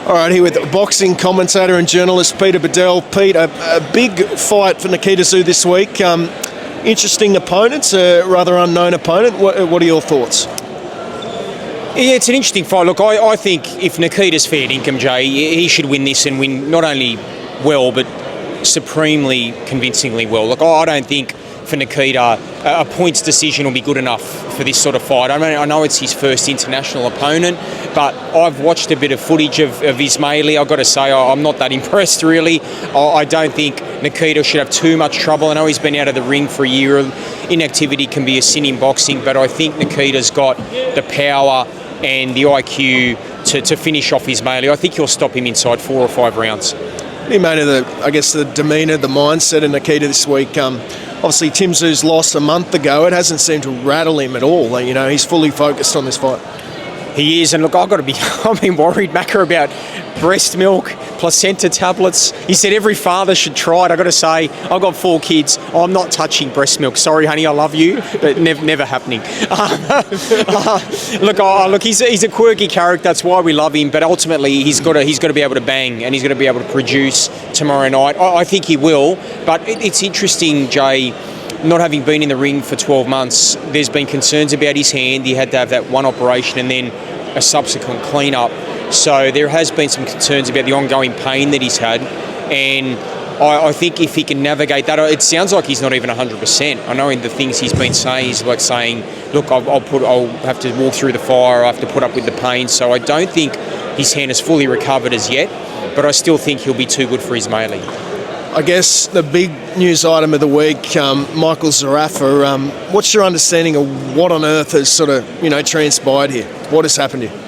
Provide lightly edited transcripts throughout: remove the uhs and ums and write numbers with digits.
All right, here with boxing commentator and journalist Peter Badel. Pete, a big fight for Nikita Tszyu this week. Interesting opponents, a rather unknown opponent. What are your thoughts? Yeah, it's an interesting fight. Look, I think if Nikita's fair income, Jay, he should win this and win not only well, but supremely convincingly well. Look, I don't think for Nikita a points decision will be good enough for this sort of fight. I mean, I know it's his first international opponent, but I've watched a bit of footage of Ismaili. I've got to say, I'm not that impressed, really. I don't think Nikita should have too much trouble. I know he's been out of the ring for a year. Inactivity can be a sin in boxing, but I think Nikita's got the power and the IQ to finish off Ismaili. I think he'll stop him inside 4 or 5 rounds. What do you made of the demeanour, the mindset of Nikita this week? Obviously, Tim Tszyu's lost a month ago. It hasn't seemed to rattle him at all. You know, he's fully focused on this fight. He is, and look, I've been worried, Macca, about breast milk, placenta tablets. He said every father should try it. I've got to say, I've got 4 kids. I'm not touching breast milk. Sorry, honey, I love you, but never happening. Look, he's a quirky character. That's why we love him. But ultimately, he's got to be able to bang, and he's got to be able to produce tomorrow night. I think he will. But it's interesting, Jay. Not having been in the ring for 12 months, there's been concerns about his hand. He had to have that one operation and then a subsequent clean-up. So there has been some concerns about the ongoing pain that he's had. And I think if he can navigate that, it sounds like he's not even 100%. I know in the things he's been saying, he's like saying, look, I'll have to walk through the fire, I have to put up with the pain. So I don't think his hand is fully recovered as yet, but I still think he'll be too good for Ismaili. I guess the big news item of the week, Michael Zerafa. What's your understanding of what on earth has sort of, transpired here? What has happened here?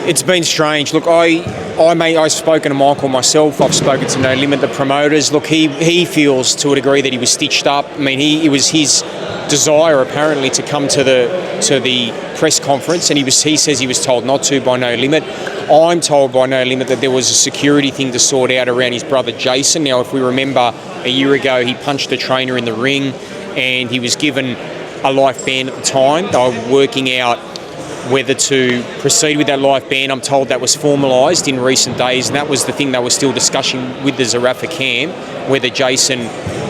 It's been strange. Look, I've spoken to Michael myself. I've spoken to No Limit, the promoters. Look, he feels to a degree that he was stitched up. I mean, it was his desire apparently to come to the press conference, and he says he was told not to by No Limit. I'm told by No Limit that there was a security thing to sort out around his brother Jason. Now, if we remember a year ago, he punched a trainer in the ring, and he was given a life ban at the time. They were working out whether to proceed with that life ban. I'm told that was formalised in recent days, and that was the thing they were still discussing with the Zerafa camp, whether Jason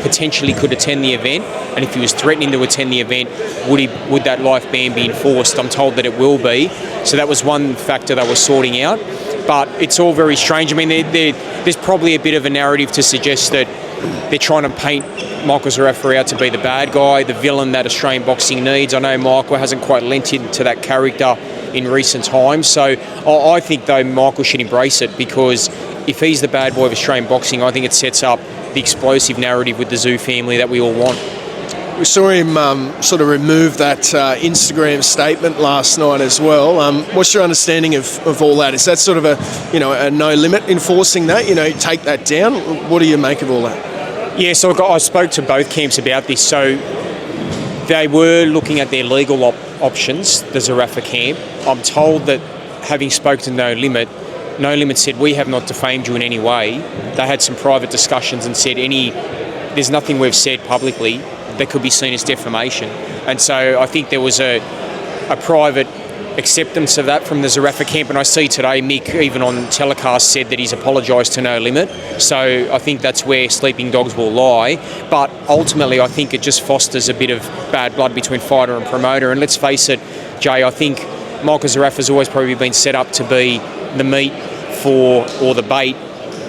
potentially could attend the event, and if he was threatening to attend the event, would that life ban be enforced? I'm told that it will be. So that was one factor they were sorting out. But it's all very strange. I mean, there's probably a bit of a narrative to suggest that they're trying to paint Michael Zerafa out to be the bad guy, the villain that Australian boxing needs. I know Michael hasn't quite lent into that character in recent times. So I think, though, Michael should embrace it, because if he's the bad boy of Australian boxing, I think it sets up the explosive narrative with the Tszyu family that we all want. We saw him sort of remove that Instagram statement last night as well. What's your understanding of all that? Is that sort of a no limit enforcing that? Take that down. What do you make of all that? Yeah, so I spoke to both camps about this. So they were looking at their legal options, the Zerafa camp. I'm told that, having spoken to No Limit said, we have not defamed you in any way. They had some private discussions and said there's nothing we've said publicly that could be seen as defamation. And so I think there was a private acceptance of that from the Zerafa camp. And I see today Mick, even on telecast, said that he's apologised to No Limit. So I think that's where sleeping dogs will lie. But ultimately, I think it just fosters a bit of bad blood between fighter and promoter. And let's face it, Jay, I think Michael Zerafa's always probably been set up to be the meat or the bait,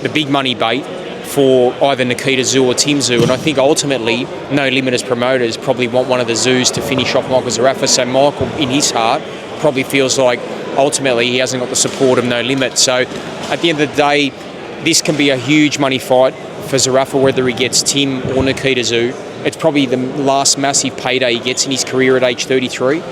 the big money bait, for either Nikita Tszyu or Tim Tszyu. And I think ultimately No Limit as promoters probably want one of the Tszyus to finish off Michael Zerafa. So Michael, in his heart, probably feels like ultimately he hasn't got the support of No Limit. So at the end of the day, this can be a huge money fight for Zerafa, whether he gets Tim or Nikita Tszyu. It's probably the last massive payday he gets in his career at age 33.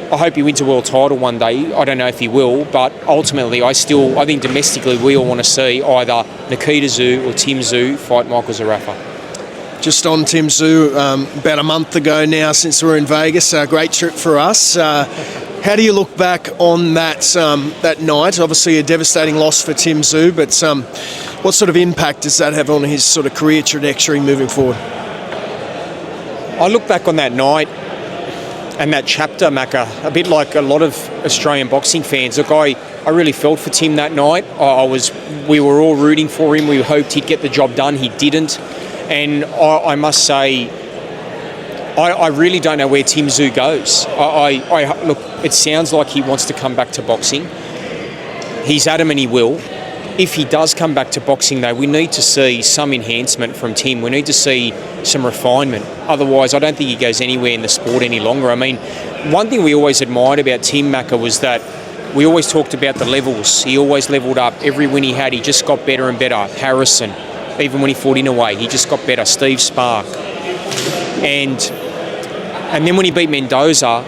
I hope he wins a world title one day. I don't know if he will, but ultimately I think domestically we all want to see either Nikita Tszyu or Tim Tszyu fight Michael Zerafa. Just on Tim Tszyu, about a month ago now since we were in Vegas, a great trip for us. How do you look back on that night? Obviously a devastating loss for Tim Tszyu, but what sort of impact does that have on his sort of career trajectory moving forward? I look back on that night and that chapter, Macca, a bit like a lot of Australian boxing fans. Look, I really felt for Tim that night. We were all rooting for him. We hoped he'd get the job done. He didn't. And I must say, I really don't know where Tim Tszyu goes. Look, it sounds like he wants to come back to boxing. He's adamant he will. If he does come back to boxing, though, we need to see some enhancement from Tim. We need to see some refinement. Otherwise, I don't think he goes anywhere in the sport any longer. I mean, one thing we always admired about Tim Macca was that we always talked about the levels. He always levelled up. Every win he had, he just got better and better. Harrison, even when he fought in a way, he just got better. Steve Spark. And then when he beat Mendoza,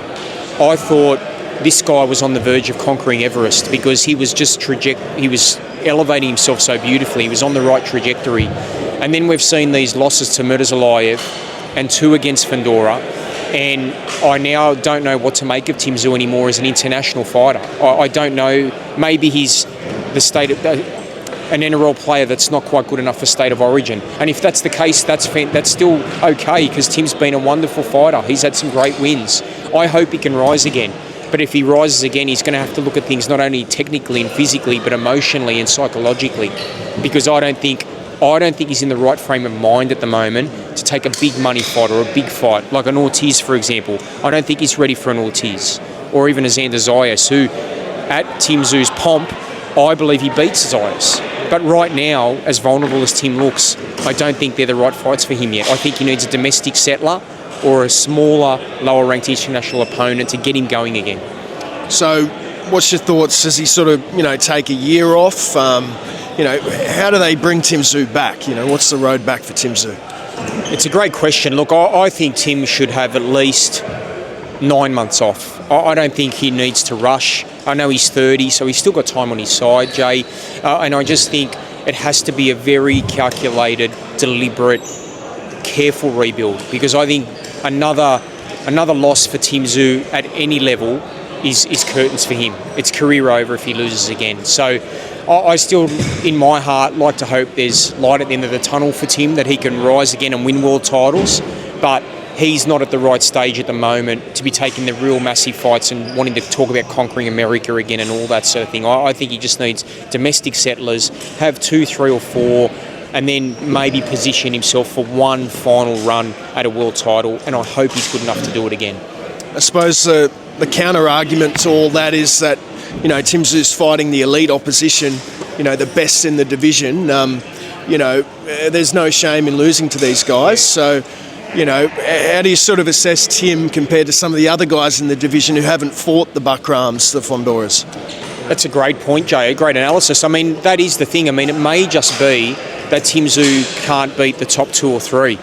I thought this guy was on the verge of conquering Everest because he was just he was elevating himself so beautifully. He was on the right trajectory. And then we've seen these losses to Murtazalayev and 2 against Fundora. And I now don't know what to make of Tim Tszyu anymore as an international fighter. I don't know. Maybe he's the state of an NRL player that's not quite good enough for state of origin. And if that's the case, that's still okay because Tim's been a wonderful fighter. He's had some great wins. I hope he can rise again. But if he rises again, he's going to have to look at things not only technically and physically, but emotionally and psychologically. Because I don't think he's in the right frame of mind at the moment to take a big money fight or a big fight, like an Ortiz, for example. I don't think he's ready for an Ortiz. Or even a Xander Zayas, who, at Tim Tszyu's pomp, I believe he beats Zayas. But right now, as vulnerable as Tim looks, I don't think they're the right fights for him yet. I think he needs a domestic settler or a smaller, lower-ranked international opponent to get him going again. So, what's your thoughts? Does he sort of, take a year off? How do they bring Tim Tszyu back? What's the road back for Tim Tszyu? It's a great question. Look, I think Tim should have at least 9 months off. I don't think he needs to rush. I know he's 30, so he's still got time on his side, Jay. And I just think it has to be a very calculated, deliberate, careful rebuild, because I think another loss for Tim Tszyu at any level is curtains for him. It's career over if he loses again. So I still, in my heart, like to hope there's light at the end of the tunnel for Tim, that he can rise again and win world titles. But he's not at the right stage at the moment to be taking the real massive fights and wanting to talk about conquering America again and all that sort of thing. I think he just needs domestic settlers, have 2, 3 or 4, and then maybe position himself for one final run at a world title, and I hope he's good enough to do it again. I suppose the counter-argument to all that is that, Tim Tszyu's fighting the elite opposition, the best in the division. There's no shame in losing to these guys. So, how do you sort of assess Tim compared to some of the other guys in the division who haven't fought the Buckrams, the Fondoras? That's a great point, Jay, a great analysis. I mean, that is the thing. I mean, it may just be that Tim Tszyu can't beat the top 2 or 3.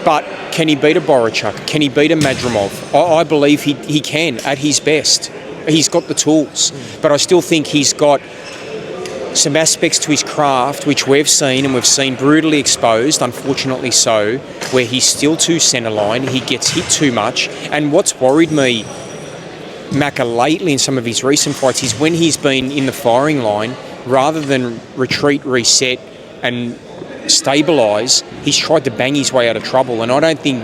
But can he beat a Borichuk? Can he beat a Madrimov? I believe he can at his best. He's got the tools. But I still think he's got some aspects to his craft which we've seen brutally exposed, unfortunately so, where he's still too centre line, he gets hit too much. And what's worried me, Macca, lately in some of his recent fights is when he's been in the firing line, rather than retreat, reset and stabilise, he's tried to bang his way out of trouble. And I don't think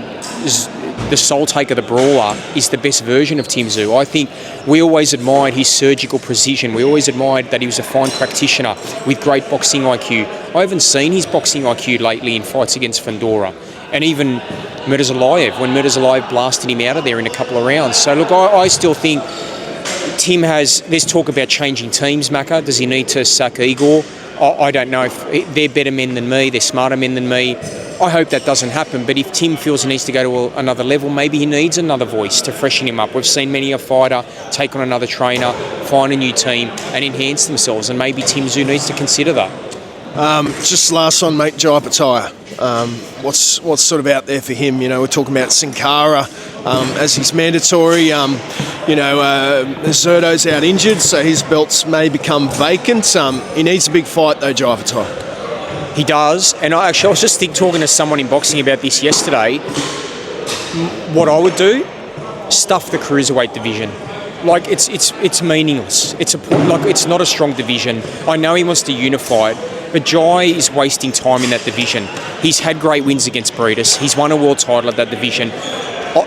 the soul taker, the brawler, is the best version of Tim Tszyu. I think we always admired his surgical precision. We always admired that he was a fine practitioner with great boxing IQ. I haven't seen his boxing IQ lately in fights against Fundora. And even Murtazalayev, when Murtazalayev blasted him out of there in a couple of rounds. So look, I still think Tim there's talk about changing teams, Macca. Does he need to sack Igor? I don't know. If they're better men than me, they're smarter men than me. I hope that doesn't happen. But if Tim feels he needs to go to another level, maybe he needs another voice to freshen him up. We've seen many a fighter take on another trainer, find a new team and enhance themselves. And maybe Tim Tszyu needs to consider that. Just last one, mate, Jai Opetaia. What's sort of out there for him? We're talking about Sin Cara as he's mandatory. Zerdo's out injured, so his belts may become vacant. He needs a big fight, though, Jai Opetaia. He does, and I was just talking to someone in boxing about this yesterday. What I would do, stuff the cruiserweight division. Like it's meaningless. It's not a strong division. I know he wants to unify it, but Jai is wasting time in that division. He's had great wins against Breeders. He's won a world title at that division.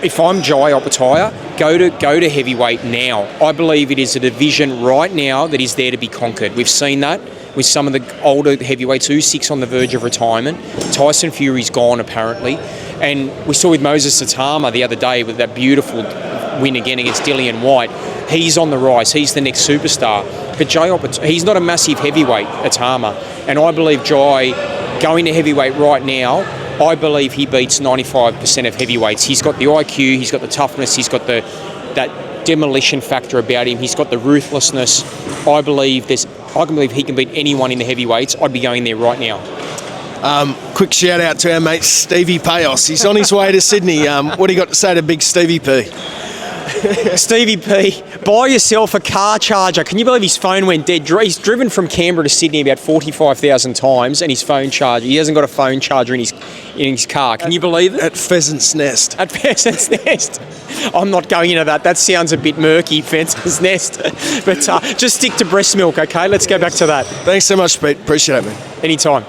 If I'm Jai Opetaia, Go to heavyweight now. I believe it is a division right now that is there to be conquered. We've seen that with some of the older heavyweights, Usyk's on the verge of retirement. Tyson Fury's gone apparently, and we saw with Moses Atama the other day with that beautiful win again against Dillian White. He's on the rise. He's the next superstar. But he's not a massive heavyweight, Atama, and I believe Jai going to heavyweight right now. I believe he beats 95% of heavyweights. He's got the IQ, he's got the toughness, he's got that demolition factor about him, he's got the ruthlessness. I can believe he can beat anyone in the heavyweights. I'd be going there right now. Quick shout out to our mate Stevie Payos. He's on his way to Sydney. What do you got to say to big Stevie P? Stevie P, buy yourself a car charger. Can you believe his phone went dead? He's driven from Canberra to Sydney about 45,000 times and his phone charger. He hasn't got a phone charger in his car. Can you believe it? At Pheasant's Nest. At Pheasant's Nest. I'm not going into that. That sounds a bit murky, Pheasant's Nest. But just stick to breast milk, okay? Let's go back to that. Thanks so much, Pete. Appreciate it, man. Anytime.